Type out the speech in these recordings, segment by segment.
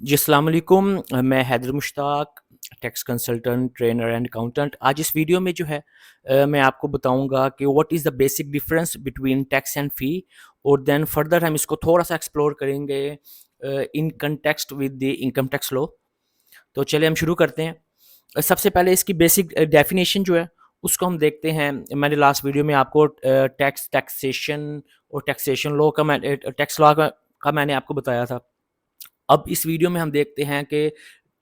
जी, अस्सलाम वालेकुम। मैं Haidar Mushtaq, tax consultant, trainer and accountant. आज इस वीडियो में जो है मैं आपको बताऊंगा कि what is the basic difference between tax and fee, और देन फर्दर हम इसको थोड़ा-सा एक्सप्लोर करेंगे in context with the income tax law. तो चलिए हम शुरू करते हैं। सबसे पहले इसकी बेसिक डेफिनेशन जो है उसको हम देखते हैं। मैंने लास्ट वीडियो में आपको टैक्सेशन और टैक्सेशन लॉ का टैक्स लॉ का मैंने आपको बताया था। अब इस वीडियो में हम देखते हैं कि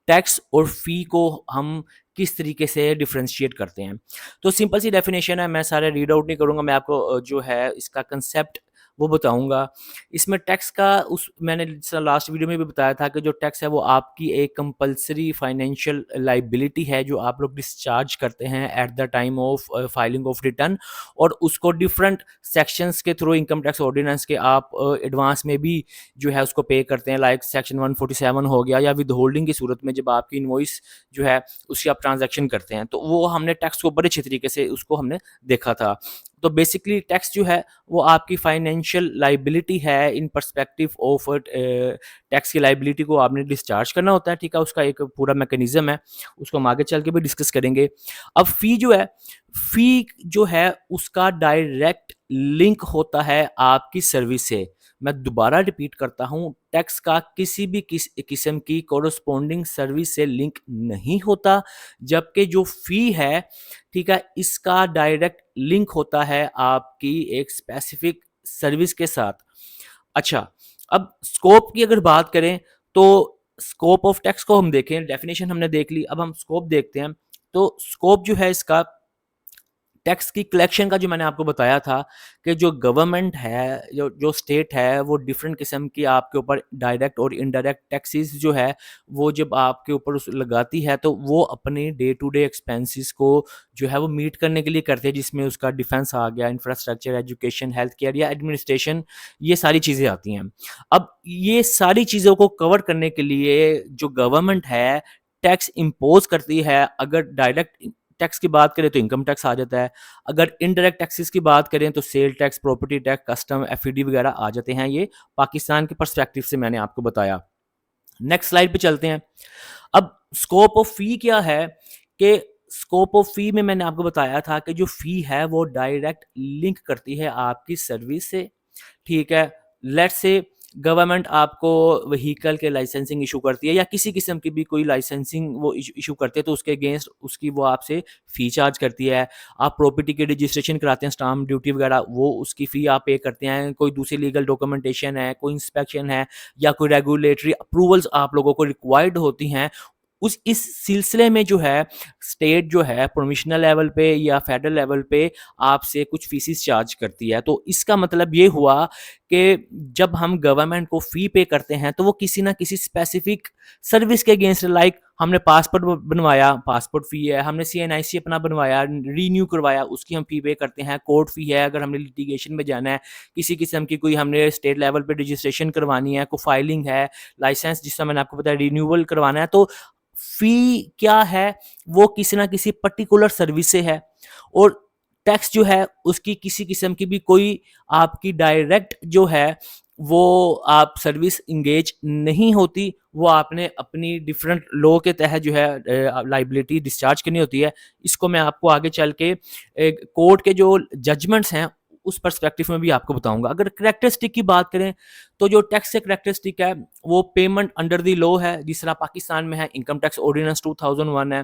टैक्स और फ़ी को हम किस तरीके से डिफरेंशिएट करते हैं। तो सिंपल सी डेफिनेशन है, मैं सारे रीड आउट नहीं करूँगा, मैं आपको जो है इसका कंसेप्ट वो बताऊँगा। इसमें टैक्स का उस मैंने जैसा लास्ट वीडियो में भी बताया था कि जो टैक्स है वो आपकी एक कंपल्सरी फाइनेंशियल लायबिलिटी है जो आप लोग डिस्चार्ज करते हैं at the time of filing of return, और उसको डिफरेंट सेक्शंस के थ्रू इनकम टैक्स ऑर्डिनेंस के आप एडवांस में भी जो है उसको पे करते हैं। लाइक सेक्शन 147 हो गया, या विद होल्डिंग की सूरत में जब आपकी इनवॉइस जो है उसकी आप ट्रांजैक्शन करते हैं, तो वो हमने टैक्स को बड़े अच्छे तरीके से उसको हमने देखा था। तो बेसिकली टैक्स जो है वो आपकी फाइनेंशियल लाइबिलिटी है इन पर्सपेक्टिव ऑफ टैक्स की लाइबिलिटी को आपने डिस्चार्ज करना होता है, ठीक है। उसका एक पूरा मैकेनिज्म है, उसको हम आगे चल के भी डिस्कस करेंगे। अब फ़ी जो है, फ़ी जो है उसका डायरेक्ट लिंक होता है आपकी सर्विस से। मैं दोबारा रिपीट करता हूँ, टैक्स का किसी भी किस्म की कोरस्पॉन्डिंग सर्विस से लिंक नहीं होता, जबकि जो फ़ी है, ठीक है, इसका डायरेक्ट लिंक होता है आपकी एक स्पेसिफिक सर्विस के साथ। अच्छा, अब स्कोप की अगर बात करें तो स्कोप ऑफ टैक्स को हम देखें, डेफिनेशन हमने देख ली, अब हम स्कोप देखते हैं। तो स्कोप जो है इसका, टैक्स की कलेक्शन का जो मैंने आपको बताया था कि जो गवर्नमेंट है, जो जो स्टेट है, वो डिफरेंट किस्म की आपके ऊपर डायरेक्ट और इनडायरेक्ट टैक्सेस जो है वो जब आपके ऊपर उस लगाती है, तो वो अपने डे टू डे एक्सपेंसेस को जो है वो मीट करने के लिए करते हैं, जिसमें उसका डिफेंस आ गया, इंफ्रास्ट्रक्चर, एजुकेशन, हेल्थ केयर या एडमिनिस्ट्रेशन, ये सारी चीज़ें आती हैं। अब ये सारी चीज़ों को कवर करने के लिए जो गवर्नमेंट है टैक्स इम्पोज करती है। अगर डायरेक्ट टैक्स की बात करें तो इनकम टैक्स आ जाता है, अगर इनडायरेक्ट टैक्सेस की बात करें तो sale tax, property tax, custom, FED वगैरह आ जाते हैं। ये पाकिस्तान के पर्सपेक्टिव से मैंने आपको बताया। नेक्स्ट स्लाइड पे चलते हैं। अब स्कोप ऑफ फी क्या है कि स्कोप ऑफ फी में मैंने आपको बताया था कि जो फी है वो डायरेक्ट लिंक करती है आपकी सर्विस से, ठीक है। लेट्स से गवर्नमेंट आपको व्हीकल के लाइसेंसिंग इशू करती है या किसी किस्म की भी कोई लाइसेंसिंग वो इशू करती है, तो उसके अगेंस्ट उसकी वो आपसे फ़ी चार्ज करती है। आप प्रॉपर्टी के रजिस्ट्रेशन कराते हैं, स्टाम्प ड्यूटी वगैरह, वो उसकी फ़ी आप पे करते हैं। कोई दूसरी लीगल डॉक्यूमेंटेशन है, कोई इंस्पेक्शन है, या कोई रेगुलेटरी अप्रूवल्स आप लोगों को रिक्वायर्ड होती हैं, उस इस सिलसिले में जो है स्टेट जो है प्रोविंशियल लेवल पे या फेडरल लेवल पे आपसे कुछ फीसिस चार्ज करती है। तो इसका मतलब ये हुआ कि जब हम गवर्नमेंट को फ़ी पे करते हैं तो वो किसी ना किसी स्पेसिफिक सर्विस के अगेंस्ट, लाइक हमने पासपोर्ट बनवाया, पासपोर्ट फ़ी है, हमने सीएनआईसी अपना बनवाया, रीन्यू करवाया, उसकी हम फ़ी पे करते हैं। कोर्ट फ़ी है, अगर हमने लिटिगेशन में जाना है, किसी किस्म की कोई हमने स्टेट लेवल पे रजिस्ट्रेशन करवानी है, कोई फाइलिंग है, लाइसेंस जिसका मैंने आपको बताया रिन्यूअल करवाना है, तो फी क्या है, वो किसी ना किसी पर्टिकुलर सर्विस से है। और टैक्स जो है उसकी किसी किस्म की भी कोई आपकी डायरेक्ट जो है वो आप सर्विस इंगेज नहीं होती, वो आपने अपनी डिफरेंट लॉ के तहत जो है लाइबिलिटी डिस्चार्ज करनी होती है। इसको मैं आपको आगे चल के कोर्ट के जो जजमेंट्स हैं उस पर्सपेक्टिव में भी आपको बताऊंगा। अगर करेक्टरिस्टिक की बात करें तो जो टैक्स से करेक्टरिस्टिक है वो पेमेंट अंडर द लॉ है, जिस तरह पाकिस्तान में है इनकम टैक्स ऑर्डिनेंस 2001 है,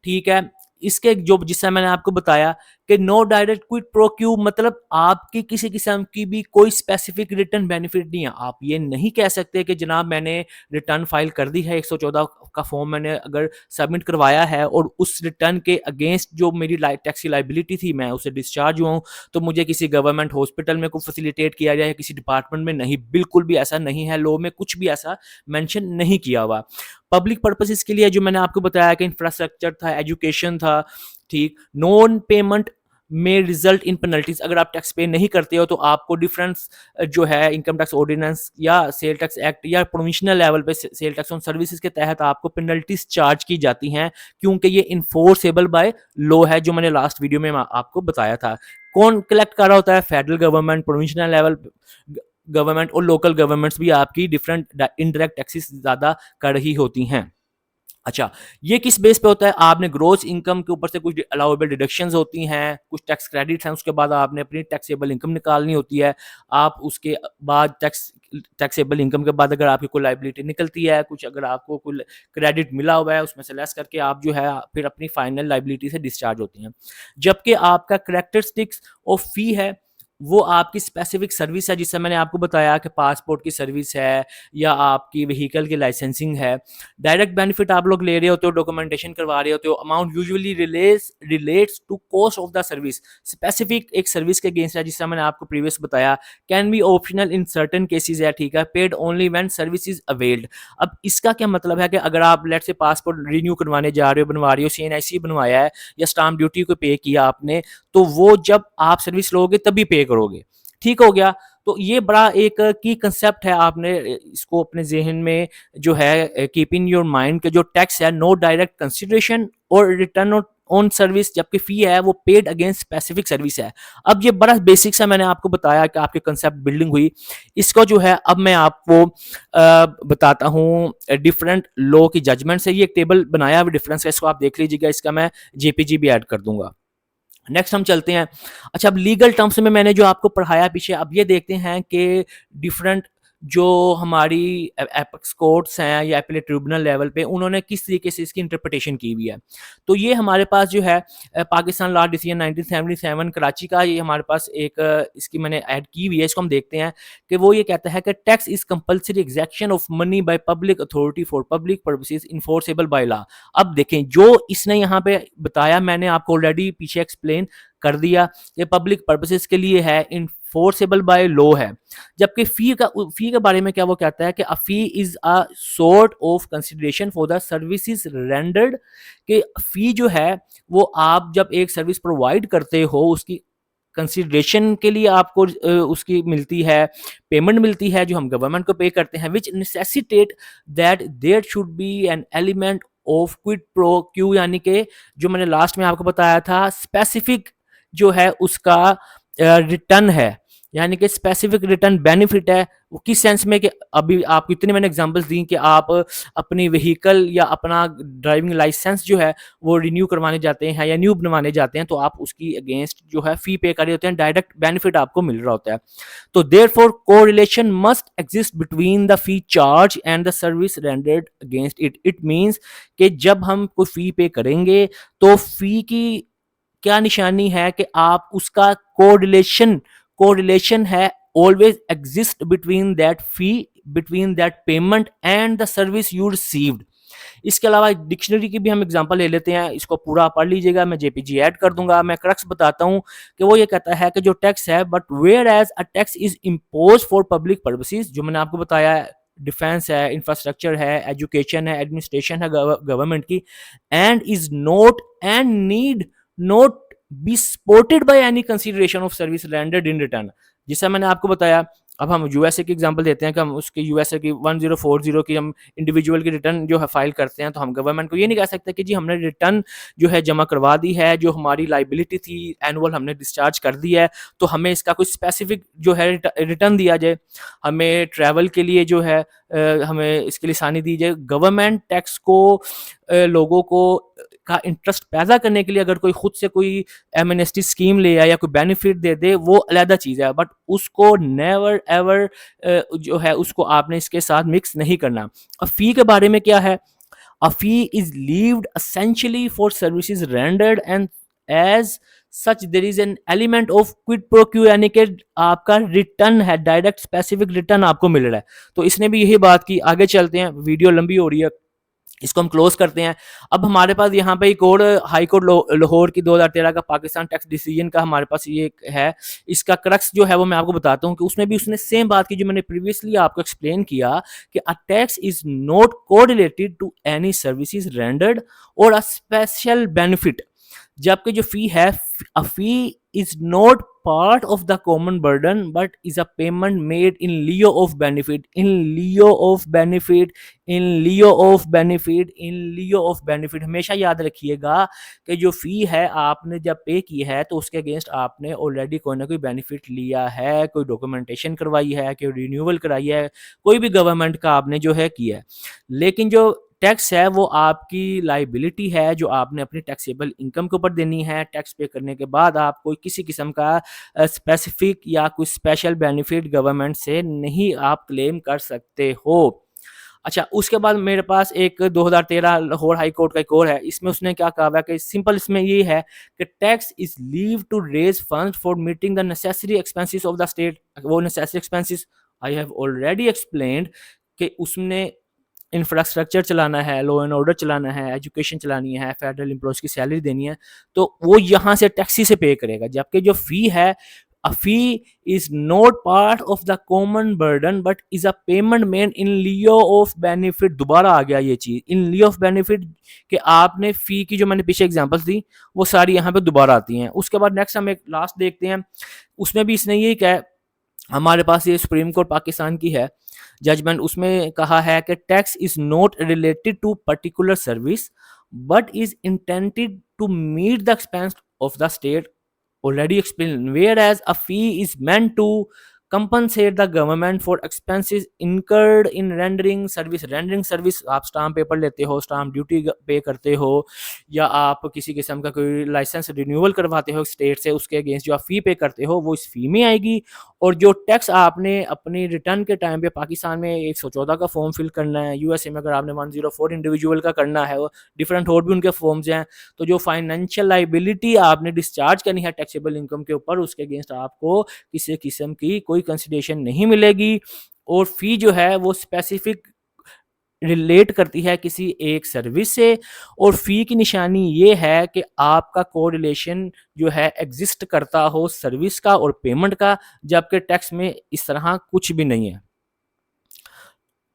ठीक है। इसके जो जिससे मैंने आपको बताया कि no direct quid pro quo, मतलब आपकी किसी किस्म की भी कोई स्पेसिफिक रिटर्न बेनिफिट नहीं है। आप ये नहीं कह सकते कि जनाब मैंने रिटर्न फाइल कर दी है, 114 का फॉर्म मैंने अगर सबमिट करवाया है और उस रिटर्न के अगेंस्ट जो मेरी टैक्स की लाइबिलिटी थी मैं उसे डिस्चार्ज हुआ हूँ, तो मुझे किसी गवर्नमेंट हॉस्पिटल में को फैसिलिटेट किया जाए, किसी डिपार्टमेंट में नहीं, बिल्कुल भी ऐसा नहीं है। लॉ में कुछ भी ऐसा मेंशन नहीं किया हुआ। पब्लिक पर्पसेस के लिए जो मैंने आपको बताया कि इंफ्रास्ट्रक्चर था, एजुकेशन था, ठीक। नॉन पेमेंट में रिजल्ट इन पेनल्टीज, अगर आप टैक्स पे नहीं करते हो तो आपको डिफरेंस जो है इनकम टैक्स ऑर्डिनेंस या सेल टैक्स एक्ट या प्रोविंशियल लेवल पे सेल टैक्स ऑन सर्विसेज के तहत आपको पेनल्टीज चार्ज की जाती हैं, क्योंकि ये इन्फोर्सेबल बाय लॉ है, जो मैंने लास्ट वीडियो में आपको बताया था। कौन कलेक्ट कर रहा होता है? Federal government, provincial level government और लोकल गवर्नमेंट्स भी आपकी डिफरेंट इनडायरेक्ट टैक्सेस ज़्यादा कर रही होती हैं। अच्छा, ये किस बेस पे होता है? आपने ग्रॉस इनकम के ऊपर से कुछ अलाउएबल डिडक्शंस होती हैं, कुछ टैक्स क्रेडिट्स हैं, उसके बाद आपने अपनी टैक्सेबल इनकम निकालनी होती है। आप उसके बाद टैक्सेबल इनकम के बाद अगर आपकी कोई लायबिलिटी निकलती है, कुछ अगर आपको कोई क्रेडिट मिला हुआ है, उसमें से लेस करके आप जो है फिर अपनी फाइनल लायबिलिटी से डिस्चार्ज होती हैं। जबकि आपका कैरेक्टरिस्टिक्स ऑफ फी है, वो आपकी स्पेसिफिक सर्विस है, जिससे मैंने आपको बताया कि पासपोर्ट की सर्विस है या आपकी व्हीकल की लाइसेंसिंग है। डायरेक्ट बेनिफिट आप लोग ले रहे होते हो, डॉक्यूमेंटेशन करवा रहे होते हो, amount usually relates to cost of the service. Specific एक सर्विस के अगेंस्ट है, जिससे मैंने आपको प्रीवियस बताया, can be optional in certain cases है, ठीक है, paid only when service is availed. अब इसका क्या मतलब है कि अगर आप लेट से पासपोर्ट रिन्यू करवाने जा रहे हो, बनवा रहे हो, CNIC बनवाया है या स्टाम्प ड्यूटी को पे किया आपने, तो वो जब आप सर्विस लोगे तभी पे करोगे। ठीक हो गया? तो ये बड़ा एक की कंसेप्ट है, आपने इसको अपने जहन में जो है कीप इन योर माइंड के जो टैक्स है नो डायरेक्ट कंसिडरेशन और रिटर्न ऑन सर्विस, जबकि फी है वो पेड अगेंस्ट स्पेसिफिक सर्विस है। अब ये बड़ा बेसिक सा मैंने आपको बताया कि आपके कंसेप्ट बिल्डिंग हुई। इसको जो है अब मैं आपको बताता हूँ डिफरेंट लॉ की जजमेंट से। ये एक टेबल बनाया हुआ डिफरेंस है, इसको आप देख लीजिएगा, इसका मैं JPG भी ऐड कर दूंगा। नेक्स्ट हम चलते हैं। अच्छा, अब लीगल टर्म्स में मैंने जो आपको पढ़ाया पीछे, अब ये देखते हैं कि डिफरेंट जो हमारी एपेक्स कोर्ट्स हैं या एपेलेट ट्रिब्यूनल लेवल पे उन्होंने किस तरीके से इसकी इंटरप्रिटेशन की हुई है। तो ये हमारे पास जो है पाकिस्तान लॉ डिसीजन 1977 कराची का, ये हमारे पास एक इसकी मैंने ऐड की हुई है, इसको हम देखते हैं कि वो ये कहता है कि tax is compulsory exaction of money by public authority for public purposes enforceable by law. अब देखें, जो इसने यहाँ पे बताया मैंने आपको ऑलरेडी पीछे एक्सप्लेन कर दिया कि पब्लिक पर्पसेस के लिए है, इन्फोर्सेबल बाय लॉ है। जबकि फी के बारे में क्या वो कहता है कि a fee is a sort of consideration for the services rendered, कि फी जो है वो आप जब एक सर्विस प्रोवाइड करते हो उसकी कंसिडरेशन के लिए आपको उसकी मिलती है, पेमेंट मिलती है जो हम गवर्नमेंट को पे करते हैं, which necessitate that there should be an element of quid pro quo, यानी कि जो मैंने लास्ट में आपको बताया था स्पेसिफिक जो है उसका रिटर्न है, यानी कि स्पेसिफिक रिटर्न बेनिफिट है। वो किस सेंस में कि अभी आपको इतनी मैंने एग्जांपल्स दी कि आप अपनी व्हीकल या अपना ड्राइविंग लाइसेंस जो है वो रिन्यू करवाने जाते हैं या न्यू बनवाने जाते हैं, तो आप उसकी अगेंस्ट जो है फी पे कर रहे होते हैं, डायरेक्ट बेनिफिट आपको मिल रहा होता है। तो therefore correlation must exist between the fee charge and the service rendered against it. It means कि जब हम कोई फी पे करेंगे तो फी की क्या निशानी है कि आप उसका कोरिलेशन है always exist between that fee, between that payment and the service you received। इसके अलावा डिक्शनरी की भी हम एग्जांपल ले लेते हैं, इसको पूरा पढ़ लीजिएगा, मैं JPG ऐड कर दूंगा। मैं क्रक्स बताता हूं कि वो ये कहता है कि जो टैक्स है, but whereas a tax is impose for public purposes, जो मैंने आपको बताया डिफेंस है, इंफ्रास्ट्रक्चर है, एजुकेशन है, एडमिनिस्ट्रेशन है गवर्नमेंट की, and is not and need not be supported by any consideration of service rendered in return. जिससे मैंने आपको बताया, अब हम यूएसए की एग्जांपल देते हैं कि हम उसके यूएसए की 1040 की हम इंडिविजुअल की रिटर्न जो है फाइल करते हैं, तो हम गवर्नमेंट को ये नहीं कह सकते कि जी हमने रिटर्न जो है जमा करवा दी है, जो हमारी लाइबिलिटी थी एनुअल हमने डिस्चार्ज कर दी है, तो हमें इसका कुछ स्पेसिफिक जो है रिटर्न दिया जाए, हमें ट्रैवल के लिए जो है हमें इसके लिए आसानी दी जाए। गवर्नमेंट टैक्स को लोगों को का इंटरेस्ट पैदा करने के लिए अगर कोई खुद से कोई एमनेस्टी स्कीम ले आए या कोई बेनिफिट दे दे, वो अलग चीज़ है, बट उसको नेवर एवर जो है उसको आपने इसके साथ मिक्स नहीं करना। अब फी के बारे में क्या है? A fee is levied essentially for services rendered and as such there is an element of quid pro quo, यानी कि आपका रिटर्न है, डायरेक्ट स्पेसिफिक रिटर्न आपको मिल रहा है। तो इसने भी यही बात की। आगे चलते हैं, वीडियो लंबी हो रही है, इसको हम क्लोज करते हैं। अब हमारे पास यहाँ पे एक और हाई कोर्ट लाहौर की 2013 का पाकिस्तान टैक्स डिसीजन का हमारे पास ये है। इसका क्रक्स जो है वो मैं आपको बताता हूँ कि उसमें भी उसने सेम बात की जो मैंने प्रीवियसली आपको एक्सप्लेन किया कि a tax is not correlated to any services rendered और अ स्पेशल बेनिफिट। जबकि जो फी है, a fee is not part of the common burden but is a payment made in lieu of benefit, in lieu of benefit, in lieu of benefit, in lieu of benefit। हमेशा याद रखिएगा कि जो fee है आपने जब पे की है तो उसके अगेंस्ट आपने ऑलरेडी कोई ना कोई बेनिफिट लिया है, कोई डॉक्यूमेंटेशन करवाई है, कोई रिन्यूअल कराई है, कोई भी गवर्नमेंट का आपने जो है किया है। लेकिन जो टैक्स है वो आपकी लाइबिलिटी है जो आपने अपनी टैक्सेबल इनकम के ऊपर देनी है। टैक्स पे करने के बाद आप कोई किसी किस्म का स्पेसिफिक या कोई स्पेशल बेनिफिट गवर्नमेंट से नहीं आप क्लेम कर सकते हो। अच्छा, उसके बाद मेरे पास एक 2013 लाहौर हाई कोर्ट का एक और है। इसमें उसने क्या कहा हुआ है कि सिंपल इसमें ये है कि tax is levied to raise fund for meeting the necessary expenses of the state. वो necessary expenses I have already explained कि उसने इंफ्रास्ट्रक्चर चलाना है, लॉ एंड ऑर्डर चलाना है, एजुकेशन चलानी है, फेडरल एम्प्लॉयज़ की सैलरी देनी है, तो वो यहाँ से टैक्सी से पे करेगा। जबकि जो फ़ी है, a fee is not part of the common burden but is a payment made in lieu of benefit. दोबारा आ गया ये चीज़, इन लियो ऑफ बेनिफिट, कि आपने फ़ी की जो मैंने पीछे एग्जांपल्स दी वो सारी यहाँ पे दोबारा आती हैं। उसके बाद नेक्स्ट हम एक लास्ट देखते हैं, उसमें भी इसने यही कहा, हमारे पास ये सुप्रीम कोर्ट पाकिस्तान की है जजमेंट, उसमें कहा है कि tax is not related to particular service but is intended to meet the expense of the state, already explained, whereas a fee is meant to compensate the government for expenses incurred in rendering service। rendering service आप stamp paper लेते हो, stamp duty पे करते हो, या आप किसी किस्म का कोई लाइसेंस रिन्यूअल करवाते हो स्टेट से, उसके अगेंस्ट जो आप फ़ी पे करते हो वो इस फ़ी में आएगी। और जो टैक्स आपने अपनी रिटर्न के टाइम पे पाकिस्तान में 114 का फॉर्म फिल करना है, यूएसए में अगर आपने 104 इंडिविजुअल का करना है, डिफरेंट और भी उनके फॉर्म्स हैं, तो जो फाइनेंशियल लाइबिलिटी आपने डिस्चार्ज करनी है टैक्सेबल इनकम के ऊपर, उसके अगेंस्ट आपको किसी किस्म की कोई कंसिडरेशन नहीं मिलेगी। और फ़ी जो है वो स्पेसिफिक रिलेट करती है किसी एक सर्विस से, और फ़ी की निशानी ये है कि आपका कोरिलेशन जो है एग्जिस्ट करता हो सर्विस का और पेमेंट का, जबकि टैक्स में इस तरह कुछ भी नहीं है।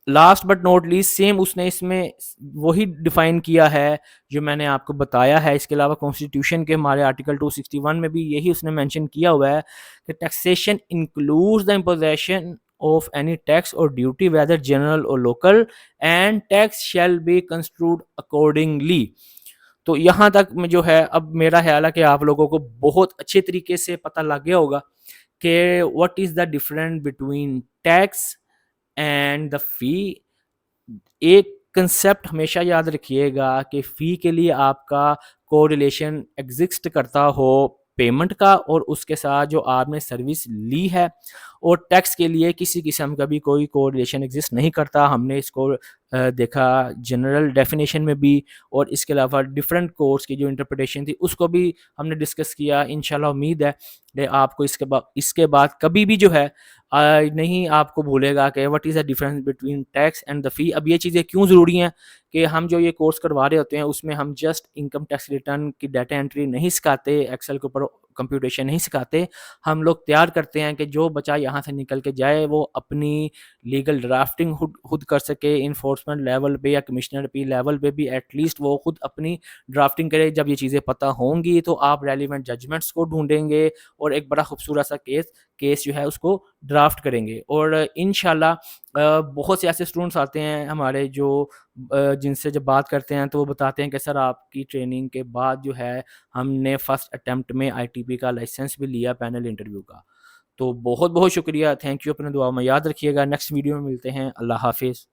Last but not least same उसने इसमें वही डिफाइन किया है जो मैंने आपको बताया है। इसके अलावा कॉन्स्टिट्यूशन के हमारे आर्टिकल 261 में भी यही उसने मेंशन किया हुआ है कि taxation includes the imposition of any tax or duty whether general or local and tax shall be construed accordingly। तो यहाँ तक में जो है, अब मेरा ख्याल है कि आप लोगों को बहुत अच्छे तरीके से पता लग गया होगा कि what is the difference between tax and the fee. एक कंसेप्ट हमेशा याद रखिएगा कि फ़ी के लिए आपका कोरिलेशन एग्जिस्ट करता हो पेमेंट का और उसके साथ जो आपने सर्विस ली है, और टैक्स के लिए किसी किस्म का भी कोई कोरिलेशन एग्जिस्ट नहीं करता। हमने इसको देखा जनरल डेफिनेशन में भी, और इसके अलावा डिफरेंट कोर्स की जो इंटरप्रिटेशन थी उसको भी हमने डिस्कस किया। इंशाल्लाह उम्मीद है कि आपको इसके बाद कभी भी जो है नहीं आपको भूलेगा कि what is the difference between tax and the fee. अब ये चीज़ें क्यों ज़रूरी हैं कि हम जो ये कोर्स करवा रहे होते हैं उसमें हम जस्ट इनकम टैक्स रिटर्न की डाटा एंट्री नहीं सिखाते, एक्सेल के ऊपर कंप्यूटेशन नहीं सिखाते। हम लोग तैयार करते हैं कि जो बच्चा यहाँ से निकल के जाए वो अपनी लीगल ड्राफ्टिंग खुद कर सके, इन्फोर्समेंट लेवल पे या कमिश्नर पे लेवल पे भी एटलीस्ट वो खुद अपनी ड्राफ्टिंग करे। जब ये चीज़ें पता होंगी तो आप रेलिवेंट जजमेंट्स को ढूंढेंगे और एक बड़ा खूबसूरत सा केस जो है उसको ड्राफ्ट करेंगे। और इंशाल्लाह बहुत से ऐसे स्टूडेंट्स आते हैं हमारे जो जिनसे जब बात करते हैं तो वो बताते हैं कि सर आपकी ट्रेनिंग के बाद जो है हमने फ़र्स्ट अटेम्प्ट में आईटीपी का लाइसेंस भी लिया पैनल इंटरव्यू का। तो बहुत बहुत शुक्रिया, थैंक यू, अपने दुआ में याद रखिएगा। नेक्स्ट वीडियो में मिलते हैं, अल्लाह हाफिज़।